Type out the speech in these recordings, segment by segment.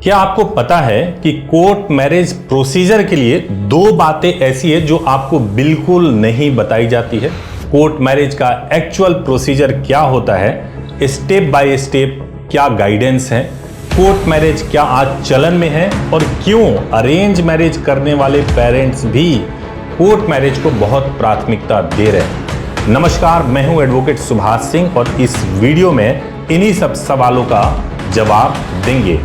क्या आपको पता है कि कोर्ट मैरिज प्रोसीजर के लिए दो बातें ऐसी है जो आपको बिल्कुल नहीं बताई जाती है। कोर्ट मैरिज का एक्चुअल प्रोसीजर क्या होता है, स्टेप बाय स्टेप क्या गाइडेंस है, कोर्ट मैरिज क्या आज चलन में है और क्यों अरेंज मैरिज करने वाले पेरेंट्स भी कोर्ट मैरिज को बहुत प्राथमिकता दे रहे हैं। नमस्कार, मैं हूं एडवोकेट सुभाष सिंह और इस वीडियो में इन्हीं सब सवालों का जवाब देंगे।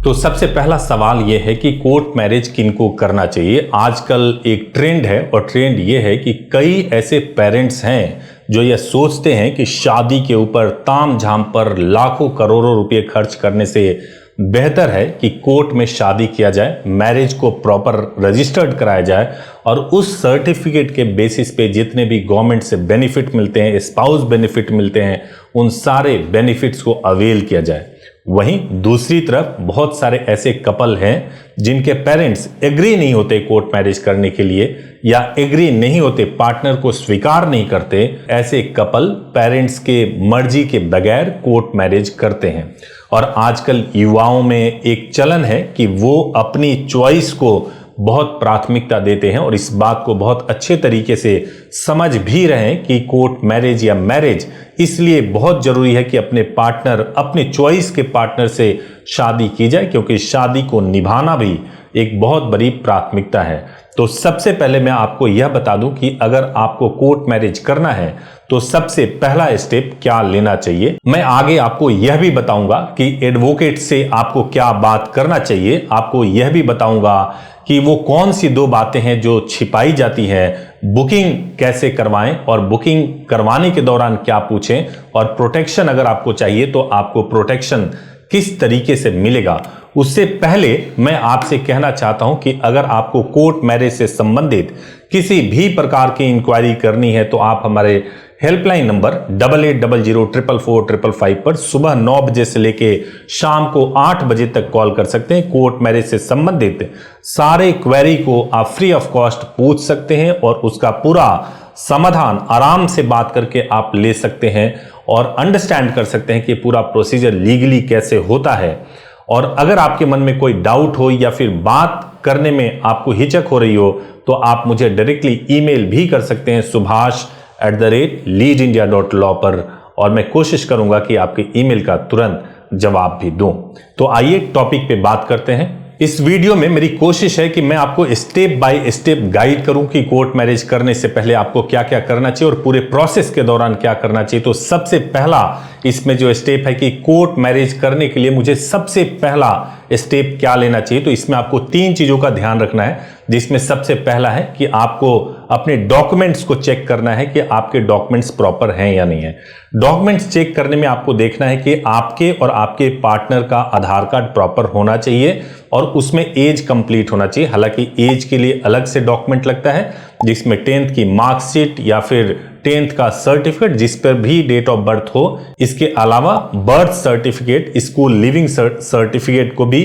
तो सबसे पहला सवाल यह है कि कोर्ट मैरिज किनको करना चाहिए। आजकल एक ट्रेंड है और ट्रेंड यह है कि कई ऐसे पेरेंट्स हैं जो यह सोचते हैं कि शादी के ऊपर ताम झाम पर लाखों करोड़ों रुपए खर्च करने से बेहतर है कि कोर्ट में शादी किया जाए, मैरिज को प्रॉपर रजिस्टर्ड कराया जाए और उस सर्टिफिकेट के बेसिस पे जितने भी गवर्नमेंट से बेनिफिट मिलते हैं, स्पाउस बेनिफिट मिलते हैं, उन सारे बेनिफिट्स को अवेल किया जाए। वहीं दूसरी तरफ बहुत सारे ऐसे कपल हैं जिनके पेरेंट्स एग्री नहीं होते कोर्ट मैरिज करने के लिए या एग्री नहीं होते, पार्टनर को स्वीकार नहीं करते। ऐसे कपल पेरेंट्स के मर्जी के बगैर कोर्ट मैरिज करते हैं और आजकल युवाओं में एक चलन है कि वो अपनी चॉइस को बहुत प्राथमिकता देते हैं और इस बात को बहुत अच्छे तरीके से समझ भी रहे हैं कि कोर्ट मैरिज या मैरिज इसलिए बहुत जरूरी है कि अपने पार्टनर, अपने चॉइस के पार्टनर से शादी की जाए, क्योंकि शादी को निभाना भी एक बहुत बड़ी प्राथमिकता है। तो सबसे पहले मैं आपको यह बता दूं कि अगर आपको कोर्ट मैरिज करना है तो सबसे पहला स्टेप क्या लेना चाहिए। मैं आगे आपको यह भी बताऊंगा कि एडवोकेट से आपको क्या बात करना चाहिए। आपको यह भी बताऊंगा कि वो कौन सी दो बातें हैं जो छिपाई जाती हैं, बुकिंग कैसे करवाएं और बुकिंग करवाने के दौरान क्या पूछें, और प्रोटेक्शन अगर आपको चाहिए तो आपको प्रोटेक्शन किस तरीके से मिलेगा। उससे पहले मैं आपसे कहना चाहता हूं कि अगर आपको कोर्ट मैरिज से संबंधित किसी भी प्रकार की इंक्वायरी करनी है तो आप हमारे हेल्पलाइन नंबर 8800444555 पर सुबह 9 बजे से लेके शाम को 8 बजे तक कॉल कर सकते हैं। कोर्ट मैरिज से संबंधित सारे क्वेरी को आप फ्री ऑफ कॉस्ट पूछ सकते हैं और उसका पूरा समाधान आराम से बात करके आप ले सकते हैं और अंडरस्टैंड कर सकते हैं कि पूरा प्रोसीजर लीगली कैसे होता है। और अगर आपके मन में कोई डाउट हो या फिर बात करने में आपको हिचक हो रही हो तो आप मुझे डायरेक्टली ईमेल भी कर सकते हैं subhash@leadindia.law पर, और मैं कोशिश करूंगा कि आपके ईमेल का तुरंत जवाब भी दूं। तो आइए टॉपिक पे बात करते हैं। इस वीडियो में मेरी कोशिश है कि मैं आपको स्टेप बाय स्टेप गाइड करूं कि कोर्ट मैरिज करने से पहले आपको क्या क्या करना चाहिए और पूरे प्रोसेस के दौरान क्या करना चाहिए। तो सबसे पहला इसमें जो स्टेप है कि कोर्ट मैरिज करने के लिए मुझे सबसे पहला स्टेप क्या लेना चाहिए, तो इसमें आपको 3 चीजों का ध्यान रखना है, जिसमें सबसे पहला है कि आपको अपने डॉक्यूमेंट्स को चेक करना है कि आपके डॉक्यूमेंट्स प्रॉपर हैं या नहीं है। डॉक्यूमेंट्स चेक करने में आपको देखना है कि आपके और आपके पार्टनर का आधार कार्ड प्रॉपर होना चाहिए और उसमें एज कंप्लीट होना चाहिए। हालांकि एज के लिए अलग से डॉक्यूमेंट लगता है जिसमें 10th की मार्कशीट या फिर 10th का सर्टिफिकेट जिस पर भी डेट ऑफ बर्थ हो। इसके अलावा birth certificate, school leaving certificate को भी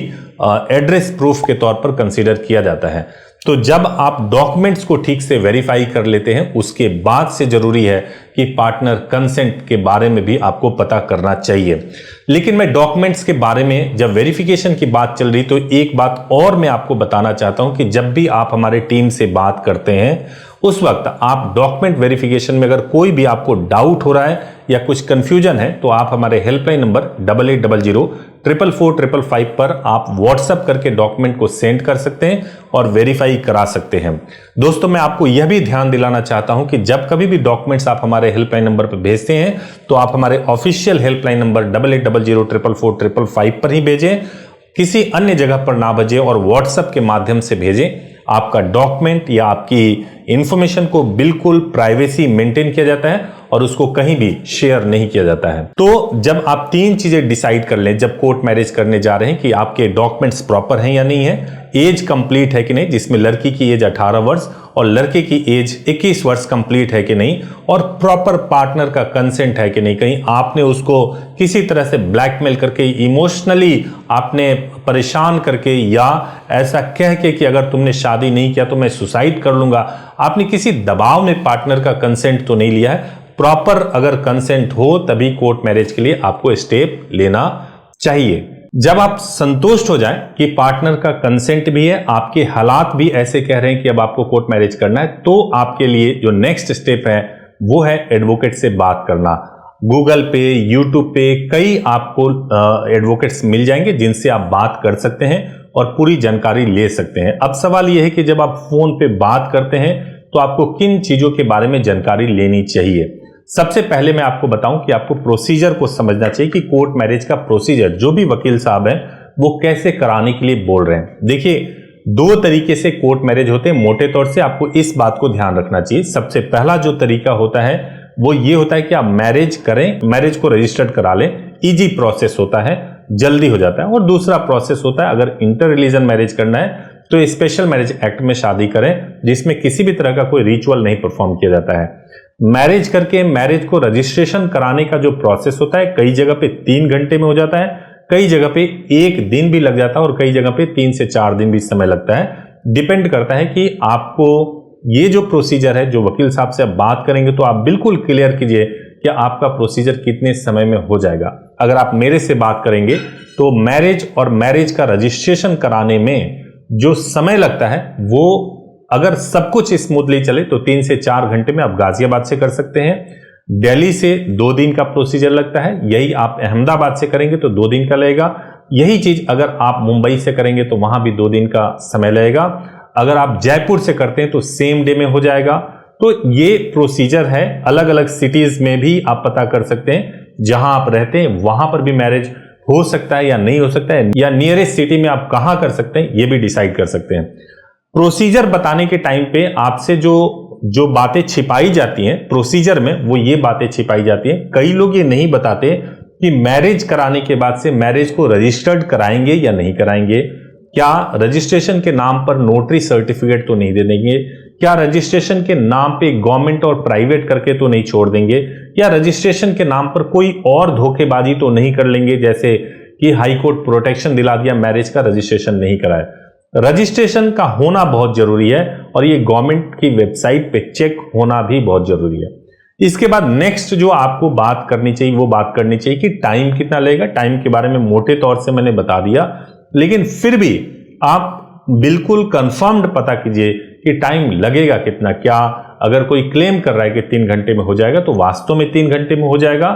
एड्रेस प्रूफ के तौर पर कंसीडर किया जाता है। तो जब आप डॉक्यूमेंट्स को ठीक से वेरीफाई कर लेते हैं उसके बाद से जरूरी है कि पार्टनर कंसेंट के बारे में भी आपको पता करना चाहिए। लेकिन मैं डॉक्यूमेंट्स के बारे में जब वेरिफिकेशन की बात चल रही तो एक बात और मैं आपको बताना चाहता हूं कि जब भी आप हमारे टीम से बात करते हैं उस वक्त आप डॉक्यूमेंट वेरिफिकेशन में अगर कोई भी आपको डाउट हो रहा है या कुछ कंफ्यूजन है तो आप हमारे हेल्पलाइन नंबर 8800444555 पर आप व्हाट्सएप करके डॉक्यूमेंट को सेंड कर सकते हैं और वेरीफाई करा सकते हैं। दोस्तों, मैं आपको यह भी ध्यान दिलाना चाहता हूं कि जब कभी भी डॉक्यूमेंट्स आप हमारे हेल्पलाइन नंबर पर भेजते हैं तो आप हमारे ऑफिशियल हेल्पलाइन नंबर 8800444555 पर ही भेजें, किसी अन्य जगह पर ना भेजें और व्हाट्सएप के माध्यम से भेजें। आपका डॉक्यूमेंट या आपकी इंफॉर्मेशन को बिल्कुल प्राइवेसी मेंटेन किया जाता है और उसको कहीं भी शेयर नहीं किया जाता है। तो जब आप 3 चीजें डिसाइड कर लें जब कोर्ट मैरिज करने जा रहे हैं कि आपके डॉक्यूमेंट्स प्रॉपर हैं या नहीं है, एज कंप्लीट है कि नहीं, जिसमें लड़की की एज 18 वर्ष और लड़के की एज 21 वर्ष कंप्लीट है कि नहीं, और प्रॉपर पार्टनर का कंसेंट है कि नहीं, कहीं आपने उसको किसी तरह से ब्लैकमेल करके, इमोशनली आपने परेशान करके या ऐसा कह के कि अगर तुमने शादी नहीं किया तो मैं सुसाइड कर लूंगा, आपने किसी दबाव में पार्टनर का कंसेंट तो नहीं लिया है। प्रॉपर अगर कंसेंट हो तभी कोर्ट मैरिज के लिए आपको स्टेप लेना चाहिए। जब आप संतुष्ट हो जाएं कि पार्टनर का कंसेंट भी है, आपके हालात भी ऐसे कह रहे हैं कि अब आपको कोर्ट मैरिज करना है, तो आपके लिए जो नेक्स्ट स्टेप है वो है एडवोकेट से बात करना। गूगल पे, यूट्यूब पे कई आपको एडवोकेट्स मिल जाएंगे जिनसे आप बात कर सकते हैं और पूरी जानकारी ले सकते हैं। अब सवाल यह है कि जब आप फोन पे बात करते हैं तो आपको किन चीजों के बारे में जानकारी लेनी चाहिए। सबसे पहले मैं आपको बताऊं कि आपको प्रोसीजर को समझना चाहिए कि कोर्ट मैरिज का प्रोसीजर जो भी वकील साहब हैं वो कैसे कराने के लिए बोल रहे हैं। देखिए, दो तरीके से कोर्ट मैरिज होते हैं। मोटे तौर से आपको इस बात को ध्यान रखना चाहिए। सबसे पहला जो तरीका होता है वो ये होता है कि आप मैरिज करें, मैरिज को रजिस्टर्ड करा लें, इजी प्रोसेस होता है, जल्दी हो जाता है। और दूसरा प्रोसेस होता है अगर इंटर रिलीजन मैरिज करना है तो स्पेशल मैरिज एक्ट में शादी करें जिसमें किसी भी तरह का कोई रिचुअल नहीं परफॉर्म किया जाता है। मैरिज करके मैरिज को रजिस्ट्रेशन कराने का जो प्रोसेस होता है कई जगह पे 3 घंटे में हो जाता है, कई जगह पे 1 दिन भी लग जाता है और कई जगह पे 3 से 4 दिन भी समय लगता है। डिपेंड करता है कि आपको ये जो प्रोसीजर है, जो वकील साहब से आप बात करेंगे तो आप बिल्कुल क्लियर कीजिए कि आपका प्रोसीजर कितने समय में हो जाएगा। अगर आप मेरे से बात करेंगे तो मैरिज और मैरिज का रजिस्ट्रेशन कराने में जो समय लगता है वो अगर सब कुछ स्मूथली चले तो 3 से 4 घंटे में आप गाजियाबाद से कर सकते हैं। दिल्ली से 2 दिन का प्रोसीजर लगता है। यही आप अहमदाबाद से करेंगे तो 2 दिन का लगेगा। यही चीज अगर आप मुंबई से करेंगे तो वहां भी 2 दिन का समय लगेगा। अगर आप जयपुर से करते हैं तो सेम डे में हो जाएगा। तो ये प्रोसीजर है। अलग अलग सिटीज में भी आप पता कर सकते हैं, जहां आप रहते हैं वहां पर भी मैरिज हो सकता है या नहीं हो सकता है, या नियरेस्ट सिटी में आप कहां कर सकते हैं ये भी डिसाइड कर सकते हैं। प्रोसीजर बताने के टाइम पे आपसे जो बातें छिपाई जाती हैं प्रोसीजर में, वो ये बातें छिपाई जाती हैं। कई लोग ये नहीं बताते कि मैरिज कराने के बाद से मैरिज को रजिस्टर्ड कराएंगे या नहीं कराएंगे, क्या रजिस्ट्रेशन के नाम पर नोटरी सर्टिफिकेट तो नहीं दे देंगे, क्या रजिस्ट्रेशन के नाम पे गवर्नमेंट और प्राइवेट करके तो नहीं छोड़ देंगे, या रजिस्ट्रेशन के नाम पर कोई और धोखेबाजी तो नहीं कर लेंगे, जैसे कि हाई कोर्ट प्रोटेक्शन दिला दिया, मैरिज का रजिस्ट्रेशन नहीं कराया। रजिस्ट्रेशन का होना बहुत जरूरी है और ये गवर्नमेंट की वेबसाइट पे चेक होना भी बहुत जरूरी है। इसके बाद नेक्स्ट जो आपको बात करनी चाहिए वो बात करनी चाहिए कि टाइम कितना लगेगा। टाइम के बारे में मोटे तौर से मैंने बता दिया, लेकिन फिर भी आप बिल्कुल कंफर्म्ड पता कीजिए कि टाइम लगेगा कितना। क्या अगर कोई क्लेम कर रहा है कि 3 घंटे में हो जाएगा तो वास्तव में 3 घंटे में हो जाएगा।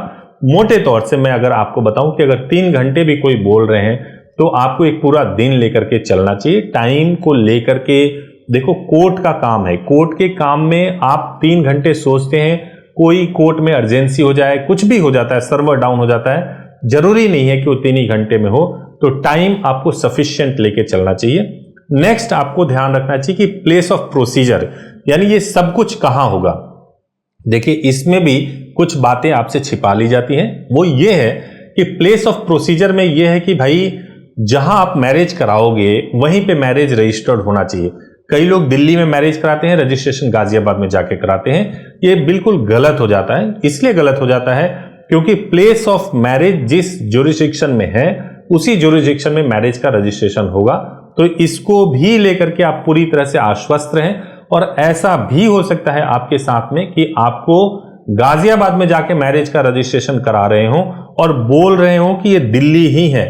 मोटे तौर से मैं अगर आपको बताऊं कि अगर 3 घंटे भी कोई बोल रहे हैं तो आपको एक पूरा दिन लेकर के चलना चाहिए। टाइम को लेकर के देखो, कोर्ट का काम है, कोर्ट के काम में आप 3 घंटे सोचते हैं, कोई कोर्ट में अर्जेंसी हो जाए, कुछ भी हो जाता है, सर्वर डाउन हो जाता है, जरूरी नहीं है कि वो 3 ही घंटे में हो। तो टाइम आपको सफिशिएंट लेके चलना चाहिए। नेक्स्ट आपको ध्यान रखना चाहिए कि प्लेस ऑफ प्रोसीजर, यानी ये सब कुछ कहां होगा। देखिए, इसमें भी कुछ बातें आपसे छिपा ली जाती हैं। वो ये है कि प्लेस ऑफ प्रोसीजर में ये है कि भाई जहां आप मैरिज कराओगे वहीं पे मैरिज रजिस्टर्ड होना चाहिए। कई लोग दिल्ली में मैरिज कराते हैं, रजिस्ट्रेशन गाजियाबाद में जाके कराते हैं। ये बिल्कुल गलत हो जाता है। इसलिए गलत हो जाता है क्योंकि प्लेस ऑफ मैरिज जिस ज्यूरिसडिक्शन में है उसी ज्यूरिसडिक्शन में मैरिज का रजिस्ट्रेशन होगा। तो इसको भी लेकर के आप पूरी तरह से आश्वस्त रहें। और ऐसा भी हो सकता है आपके साथ में कि आपको गाजियाबाद में जाके मैरिज का रजिस्ट्रेशन करा रहे हो और बोल रहे हो कि ये दिल्ली ही है।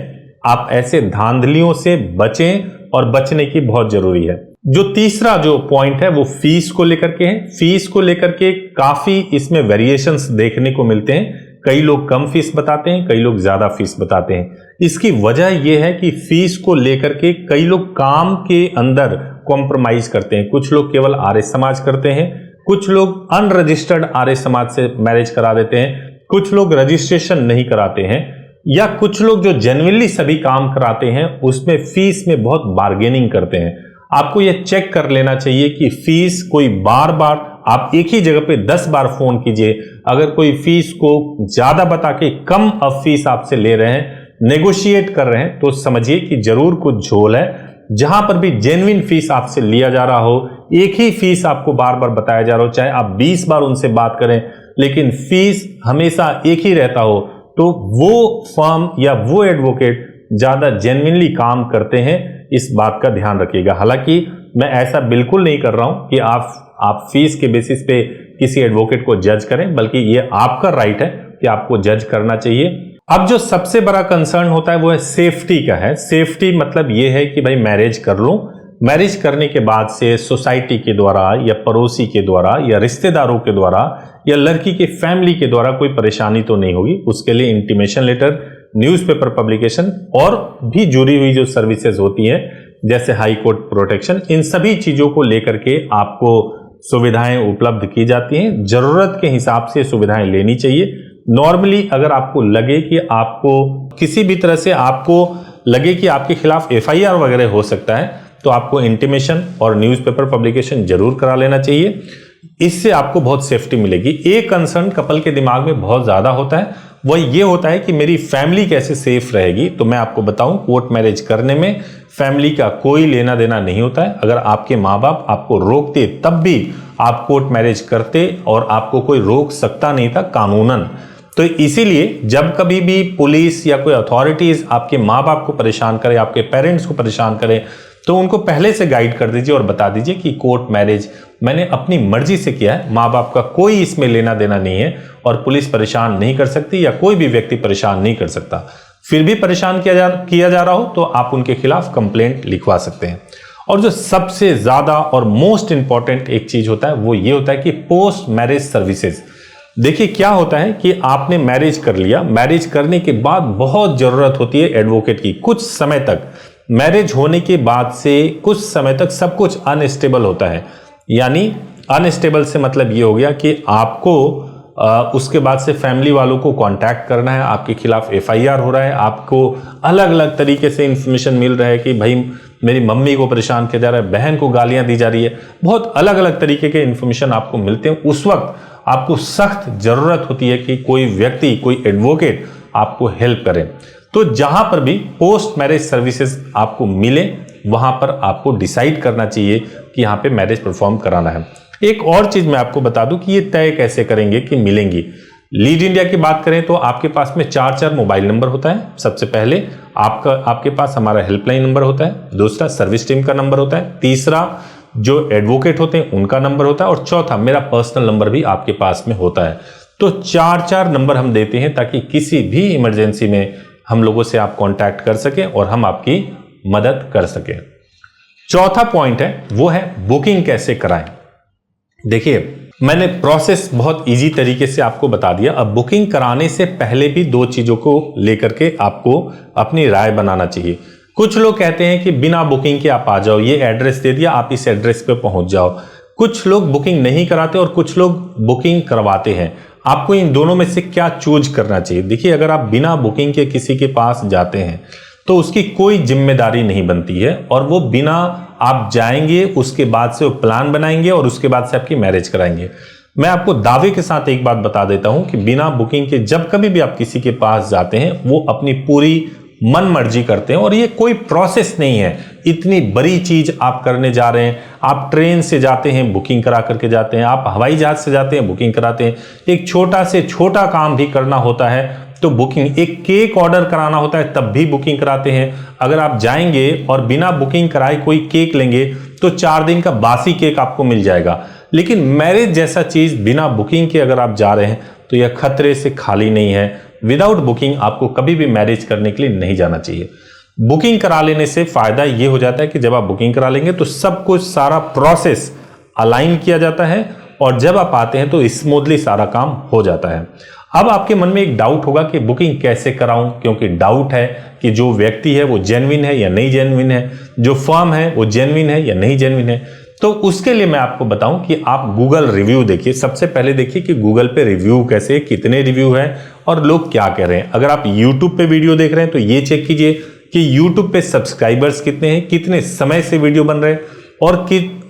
आप ऐसे धांधलियों से बचें और बचने की बहुत जरूरी है। जो तीसरा जो पॉइंट है वो फीस को लेकर के है। फीस को लेकर के काफी इसमें वेरिएशंस देखने को मिलते हैं। कई लोग कम फीस बताते हैं, कई लोग ज्यादा फीस बताते हैं। इसकी वजह यह है कि फीस को लेकर के कई लोग काम के अंदर कॉम्प्रोमाइज करते हैं। कुछ लोग केवल आर्य समाज करते हैं, कुछ लोग अनरजिस्टर्ड आर्य समाज से मैरिज करा देते हैं, कुछ लोग रजिस्ट्रेशन नहीं कराते हैं, या कुछ लोग जो जेन्युइनली सभी काम कराते हैं उसमें फीस में बहुत बार्गेनिंग करते हैं। आपको यह चेक कर लेना चाहिए कि फीस कोई बार बार आप एक ही जगह पे 10 बार फोन कीजिए, अगर कोई फीस को ज्यादा बता के कम अब फीस आपसे ले रहे हैं, नेगोशिएट कर रहे हैं, तो समझिए कि जरूर कुछ झोल है। जहां पर भी जेन्युइन फीस आपसे लिया जा रहा हो, एक ही फीस आपको बार बार बताया जा रहा हो, चाहे आप 20 बार उनसे बात करें लेकिन फीस हमेशा एक ही रहता हो, तो वो फर्म या वो एडवोकेट ज्यादा जेन्युइनली काम करते हैं। इस बात का ध्यान रखिएगा। हालांकि मैं ऐसा बिल्कुल नहीं कर रहा हूं कि आप फीस के बेसिस पे किसी एडवोकेट को जज करें, बल्कि ये आपका राइट है कि आपको जज करना चाहिए। अब जो सबसे बड़ा कंसर्न होता है वो है सेफ्टी का है। सेफ्टी मतलब ये है कि भाई मैरिज कर लो, मैरिज करने के बाद से सोसाइटी के द्वारा या पड़ोसी के द्वारा या रिश्तेदारों के द्वारा या लड़की की फैमिली के द्वारा कोई परेशानी तो नहीं होगी। उसके लिए इंटीमेशन लेटर, न्यूज़पेपर पब्लिकेशन और भी जुड़ी हुई जो सर्विसेज होती हैं जैसे हाई कोर्ट प्रोटेक्शन, इन सभी चीज़ों को लेकर के आपको सुविधाएं उपलब्ध की जाती हैं। ज़रूरत के हिसाब से सुविधाएं लेनी चाहिए। नॉर्मली अगर आपको लगे कि आपको किसी भी तरह से आपको लगे कि आपके खिलाफ FIR वगैरह हो सकता है तो आपको इंटीमेशन और न्यूज़पेपर पब्लिकेशन जरूर करा लेना चाहिए। इससे आपको बहुत सेफ्टी मिलेगी। एक कंसर्न कपल के दिमाग में बहुत ज़्यादा होता है, वह ये होता है कि मेरी फैमिली कैसे सेफ रहेगी। तो मैं आपको बताऊं, कोर्ट मैरिज करने में फैमिली का कोई लेना देना नहीं होता है। अगर आपके माँ बाप आपको रोकते तब भी आप कोर्ट मैरिज करते और आपको कोई रोक सकता नहीं था कानूनन। तो इसीलिए जब कभी भी पुलिस या कोई अथॉरिटीज आपके माँ बाप को परेशान करे, आपके पेरेंट्स को परेशान करे, तो उनको पहले से गाइड कर दीजिए और बता दीजिए कि कोर्ट मैरिज मैंने अपनी मर्जी से किया है, माँ बाप का कोई इसमें लेना देना नहीं है और पुलिस परेशान नहीं कर सकती या कोई भी व्यक्ति परेशान नहीं कर सकता। फिर भी परेशान किया जा रहा हो तो आप उनके खिलाफ कंप्लेंट लिखवा सकते हैं। और जो सबसे ज्यादा और मोस्ट इंपॉर्टेंट एक चीज होता है वो ये होता है कि पोस्ट मैरिज सर्विसेज। देखिए क्या होता है कि आपने मैरिज कर लिया, मैरिज करने के बाद बहुत जरूरत होती है एडवोकेट की। कुछ समय तक, मैरिज होने के बाद से कुछ समय तक सब कुछ अनस्टेबल होता है। यानी अनस्टेबल से मतलब ये हो गया कि आपको उसके बाद से फैमिली वालों को कांटेक्ट करना है, आपके खिलाफ FIR हो रहा है, आपको अलग अलग तरीके से इंफॉर्मेशन मिल रहा है कि भाई मेरी मम्मी को परेशान किया जा रहा है, बहन को गालियां दी जा रही है, बहुत अलग अलग तरीके के इंफॉर्मेशन आपको मिलते हैं। उस वक्त आपको सख्त जरूरत होती है कि कोई व्यक्ति, कोई एडवोकेट आपको हेल्प करे। तो जहां पर भी पोस्ट मैरिज सर्विसेज आपको मिले वहां पर आपको डिसाइड करना चाहिए कि यहां पे मैरिज परफॉर्म कराना है। एक और चीज मैं आपको बता दूं कि ये तय कैसे करेंगे कि मिलेंगी। लीड इंडिया की बात करें तो आपके पास में 4 मोबाइल नंबर होता है। सबसे पहले आपके पास हमारा हेल्पलाइन नंबर होता है, दूसरा सर्विस टीम का नंबर होता है, तीसरा जो एडवोकेट होते हैं उनका नंबर होता है और चौथा मेरा पर्सनल नंबर भी आपके पास में होता है। तो 4 नंबर हम देते हैं ताकि किसी भी इमरजेंसी में हम लोगों से आप कांटेक्ट कर सकें और हम आपकी मदद कर सकें। चौथा पॉइंट है वो है बुकिंग कैसे कराएं। देखिए मैंने प्रोसेस बहुत इजी तरीके से आपको बता दिया। अब बुकिंग कराने से पहले भी 2 चीजों को लेकर के आपको अपनी राय बनाना चाहिए। कुछ लोग कहते हैं कि बिना बुकिंग के आप आ जाओ, ये एड्रेस दे दिया, आप इस एड्रेस पे पहुंच जाओ। कुछ लोग बुकिंग नहीं कराते और कुछ लोग बुकिंग करवाते हैं। आपको इन दोनों में से क्या चूज करना चाहिए। देखिए अगर आप बिना बुकिंग के किसी के पास जाते हैं तो उसकी कोई जिम्मेदारी नहीं बनती है और वो बिना आप जाएंगे उसके बाद से वो प्लान बनाएंगे और उसके बाद से आपकी मैरिज कराएंगे। मैं आपको दावे के साथ एक बात बता देता हूं कि बिना बुकिंग के जब कभी भी आप किसी के पास जाते हैं वो अपनी पूरी मन मर्जी करते हैं और ये कोई प्रोसेस नहीं है। इतनी बड़ी चीज आप करने जा रहे हैं, आप ट्रेन से जाते हैं बुकिंग करा करके जाते हैं, आप हवाई जहाज से जाते हैं बुकिंग कराते हैं, एक छोटा से छोटा काम भी करना होता है तो बुकिंग, एक केक ऑर्डर कराना होता है तब भी बुकिंग कराते हैं। अगर आप जाएंगे और बिना बुकिंग कराए कोई केक लेंगे तो 4 दिन का बासी केक आपको मिल जाएगा। लेकिन मैरिज जैसा चीज बिना बुकिंग के अगर आप जा रहे हैं तो यह खतरे से खाली नहीं है। विदाउट बुकिंग आपको कभी भी मैरिज करने के लिए नहीं जाना चाहिए। बुकिंग करा लेने से फायदा यह हो जाता है कि जब आप बुकिंग करा लेंगे तो सब कुछ सारा प्रोसेस अलाइन किया जाता है और जब आप आते हैं तो स्मूथली सारा काम हो जाता है। अब आपके मन में एक डाउट होगा कि बुकिंग कैसे कराऊं, क्योंकि डाउट है कि जो व्यक्ति है वो जेन्युइन है या नहीं जेन्युइन है, जो फर्म है वो जेन्युइन है या नहीं जेन्युइन है। तो उसके लिए मैं आपको बताऊं कि आप गूगल रिव्यू देखिए। सबसे पहले देखिए कि गूगल पे रिव्यू कैसे, कितने रिव्यू है और लोग क्या कह रहे हैं। अगर आप यूट्यूब पे वीडियो देख रहे हैं तो ये चेक कीजिए कि यूट्यूब पे सब्सक्राइबर्स कितने हैं, कितने समय से वीडियो बन रहे हैं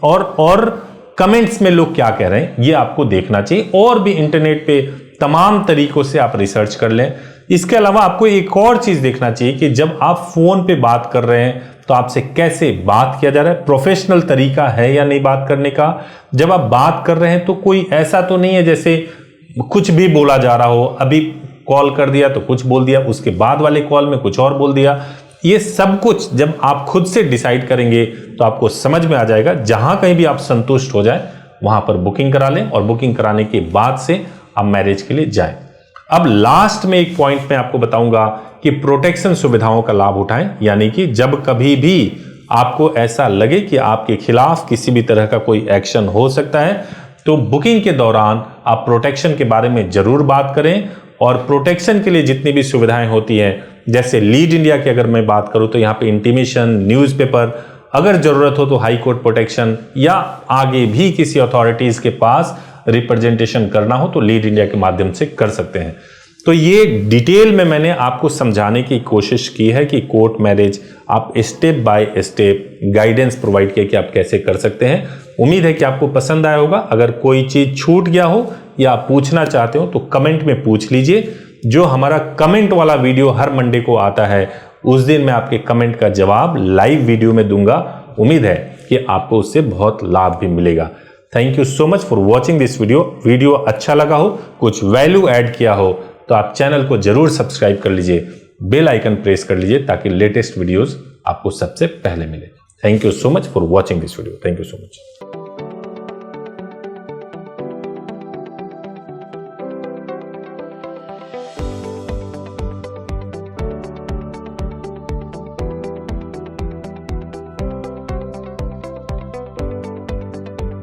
और कमेंट्स में लोग क्या कह रहे हैं, ये आपको देखना चाहिए। और भी इंटरनेट पे तमाम तरीकों से आप रिसर्च कर लें। इसके अलावा आपको एक और चीज देखना चाहिए कि जब आप फोन पे बात कर रहे हैं तो आपसे कैसे बात किया जा रहा है, प्रोफेशनल तरीका है या नहीं बात करने का। जब आप बात कर रहे हैं तो कोई ऐसा तो नहीं है जैसे कुछ भी बोला जा रहा हो, अभी कॉल कर दिया तो कुछ बोल दिया, उसके बाद वाले कॉल में कुछ और बोल दिया। ये सब कुछ जब आप खुद से डिसाइड करेंगे तो आपको समझ में आ जाएगा। जहां कहीं भी आप संतुष्ट हो जाए वहां पर बुकिंग करा लें और बुकिंग कराने के बाद से आप मैरिज के लिए जाएं। अब लास्ट में एक पॉइंट मैं आपको बताऊंगा कि प्रोटेक्शन सुविधाओं का लाभ उठाएं, यानी कि जब कभी भी आपको ऐसा लगे कि आपके खिलाफ किसी भी तरह का कोई एक्शन हो सकता है, तो बुकिंग के दौरान आप प्रोटेक्शन के बारे में जरूर बात करें। और प्रोटेक्शन के लिए जितनी भी सुविधाएं होती हैं, जैसे लीड इंडिया की अगर मैं बात करूं तो यहाँ पे इंटीमेशन, न्यूज़पेपर, अगर जरूरत हो तो हाई कोर्ट प्रोटेक्शन, या आगे भी किसी अथॉरिटीज के पास रिप्रेजेंटेशन करना हो तो लीड इंडिया के माध्यम से कर सकते हैं। तो ये डिटेल में मैंने आपको समझाने की कोशिश की है कि कोर्ट मैरिज आप step by step guidance provide किया कि आप कैसे कर सकते हैं। उम्मीद है कि आपको पसंद आया होगा। अगर कोई चीज छूट गया हो या आप पूछना चाहते हो तो कमेंट में पूछ लीजिए। जो हमारा कमेंट वाला वीडियो हर मंडे को आता है, उस दिन मैं आपके कमेंट का जवाब लाइव वीडियो में दूंगा। उम्मीद है कि आपको उससे बहुत लाभ भी मिलेगा। Thank you so much for watching this video. Video अच्छा लगा हो, कुछ वैल्यू ऐड किया हो, तो आप चैनल को जरूर सब्सक्राइब कर लीजिए, बेल आइकन प्रेस कर लीजिए ताकि लेटेस्ट वीडियोस आपको सबसे पहले मिले। Thank you so much for watching this video. Thank you so much.